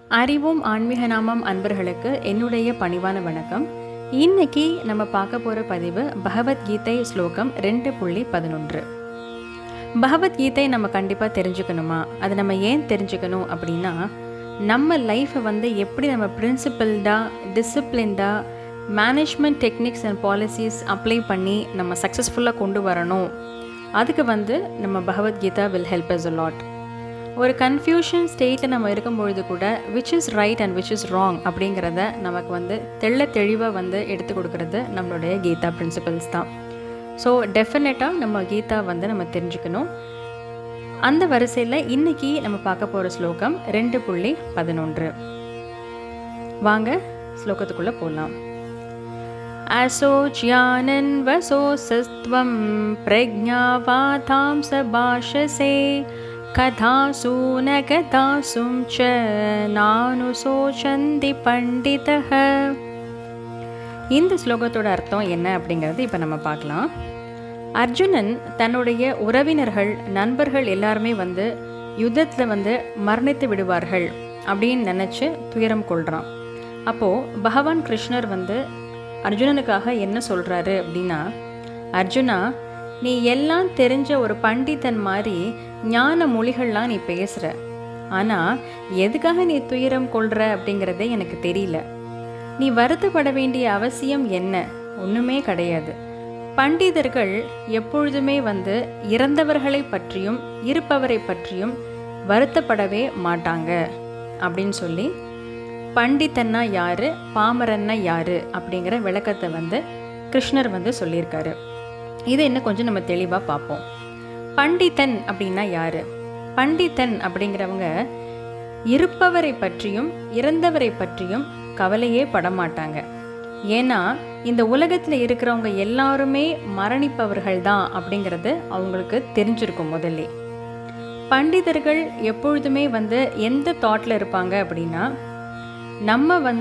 அறிவும் ஆன்மீக நாமம் அன்பர்களுக்கு என்னுடைய பணிவான வணக்கம். இன்னைக்கு நம்ம பார்க்க போகிற பதிவு பகவத்கீதை ஸ்லோகம் 2.11. பகவத்கீதை நம்ம கண்டிப்பாக தெரிஞ்சுக்கணுமா? அது நம்ம ஏன் தெரிஞ்சுக்கணும் அப்படின்னா, நம்ம லைஃப்பை எப்படி நம்ம பிரின்சிபிள்டாக டிசிப்ளின்டாக management techniques and policies apply பண்ணி நம்ம சக்ஸஸ்ஃபுல்லாக கொண்டு வரணும். அதுக்கு நம்ம Bhagavad Gita will help us a lot. ஒரு கன்ஃபியூஷன் ஸ்டேட்டில் நம்ம இருக்கும்பொழுது கூட which is right and which is wrong அப்படிங்கிறத நமக்கு தெளிவாக எடுத்து கொடுக்கறது நம்மளுடைய கீதா பிரின்சிபல்ஸ் தான். ஸோ டெஃபினட்டாக நம்ம கீதா நம்ம தெரிஞ்சுக்கணும். அந்த வரிசையில் இன்றைக்கி நம்ம பார்க்க போகிற ஸ்லோகம் 2.11. வாங்க ஸ்லோகத்துக்குள்ளே போகலாம். அசோச்யானன் வசோசஸ்த்வம் பிரஜ்ஞாவாதாம் சபாஷசே கதாசூன கதாசும் ச நானுசோசந்தி பண்டிதஹ. இந்த ஸ்லோகத்தோட அர்த்தம் என்ன அப்படிங்கிறது இப்போ நம்ம பார்க்கலாம். அர்ஜுனன் தன்னுடைய உறவினர்கள் நண்பர்கள் எல்லாருமே யுத்தத்தில் மரணித்து விடுவார்கள் அப்படின்னு நினச்சி துயரம் கொள்கிறான். அப்போது பகவான் கிருஷ்ணர் அர்ஜுனனுக்காக என்ன சொல்கிறாரு அப்படின்னா, அர்ஜுனா, நீ எல்லாம் தெரிஞ்ச ஒரு பண்டிதன் மாதிரி ஞான மொழிகள்லாம் நீ பேசுகிற. ஆனால் எதுக்காக நீ துயரம் கொள்கிற அப்படிங்கிறதே எனக்கு தெரியல. நீ வருத்தப்பட வேண்டிய அவசியம் என்ன? ஒன்றுமே கிடையாது. பண்டிதர்கள் எப்பொழுதுமே இறந்தவர்களை பற்றியும் இருப்பவரை பற்றியும் வருத்தப்படவே மாட்டாங்க அப்படின்னு சொல்லி, பண்டிதன்னா யாரு, பாமரன்னா யாரு அப்படிங்கிற விளக்கத்தை கிருஷ்ணர் சொல்லியிருக்காரு. இதை இன்னும் கொஞ்சம் நம்ம தெளிவாக பார்ப்போம். பண்டிதன் அப்படின்னா யாரு? பண்டிதன் அப்படிங்கிறவங்க இருப்பவரை பற்றியும் இறந்தவரை பற்றியும் கவலையே படமாட்டாங்க. ஏன்னா இந்த உலகத்தில் இருக்கிறவங்க எல்லாருமே மரணிப்பவர்கள் தான் அப்படிங்கிறது அவங்களுக்கு தெரிஞ்சிருக்கும் முதல்ல. பண்டிதர்கள் எப்பொழுதுமே எந்த தாட்டில் இருப்பாங்க அப்படின்னா, நம்ம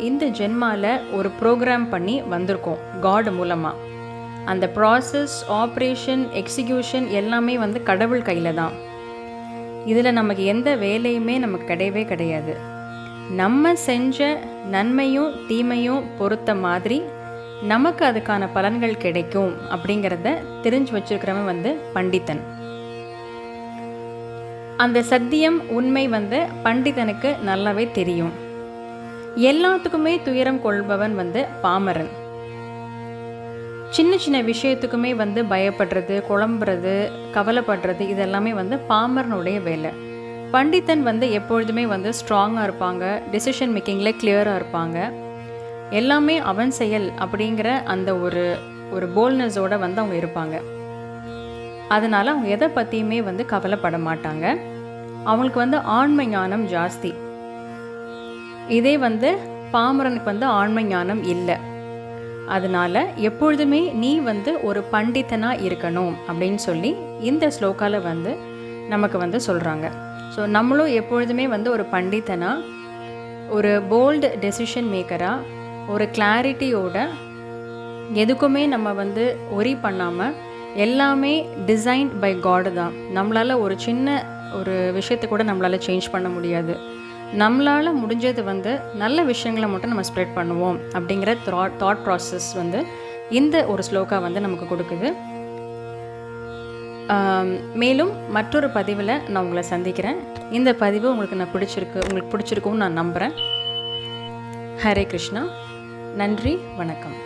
இந்த ஜென்மாவில் ஒரு ப்ரோக்ராம் பண்ணி வந்திருக்கோம் காட் மூலமாக. அந்த ப்ராசஸ், ஆப்ரேஷன், எக்ஸிக்யூஷன் எல்லாமே கடவுள் கையில் தான். இதில் நமக்கு எந்த வேலையுமே நமக்கு கிடையவே கிடையாது. நம்ம செஞ்ச நன்மையும் தீமையும் பொறுத்த மாதிரி நமக்கு அதுக்கான பலன்கள் கிடைக்கும் அப்படிங்கிறத தெரிஞ்சு வச்சிருக்கிறவன் பண்டிதன். அந்த சத்தியம் உண்மை பண்டிதனுக்கு நல்லாவே தெரியும். எல்லாத்துக்குமே துயரம் கொள்பவன் பாமரன். சின்ன சின்ன விஷயத்துக்குமே பயப்படுறது, குழம்புறது, கவலைப்படுறது இதெல்லாமே பாமரனுடைய வேலை. பண்டிதன் எப்பொழுதுமே ஸ்ட்ராங்காக இருப்பாங்க, டெசிஷன் மேக்கிங்கில் கிளியராக இருப்பாங்க. எல்லாமே அவன் செயல் அப்படிங்கிற அந்த ஒரு போல்ட்னஸோடு அவங்க இருப்பாங்க. அதனால் அவங்க எதை பற்றியுமே கவலைப்பட மாட்டாங்க. அவங்களுக்கு ஆண்மை ஞானம் ஜாஸ்தி. இதே பாமரனுக்கு ஆண்மை ஞானம் இல்லை. அதனால் எப்பொழுதுமே நீ ஒரு பண்டிதனாக இருக்கணும் அப்படின்னு சொல்லி இந்த ஸ்லோகாவில் நமக்கு சொல்கிறாங்க. ஸோ நம்மளும் எப்பொழுதுமே ஒரு பண்டிதனாக, ஒரு போல்டு டெசிஷன் மேக்கராக, ஒரு கிளாரிட்டியோட எதுக்குமே நம்ம ஒரி பண்ணாமல், எல்லாமே டிசைன்ட் பை காடு தான். நம்மளால் ஒரு சின்ன ஒரு விஷயத்தை கூட நம்மளால் சேஞ்ச் பண்ண முடியாது. நம்மளால் முடிஞ்சது நல்ல விஷயங்களை மட்டும் நம்ம ஸ்ப்ரெட் பண்ணுவோம் அப்படிங்கிற தாட் ப்ராசஸ் இந்த ஒரு ஸ்லோகா நமக்கு கொடுக்குது. மேலும் மற்றொரு பதிவில் நான் உங்களை சந்திக்கிறேன். இந்த பதிவு உங்களுக்கு பிடிச்சிருக்கும்னு நான் நம்புகிறேன். ஹரே கிருஷ்ணா. நன்றி, வணக்கம்.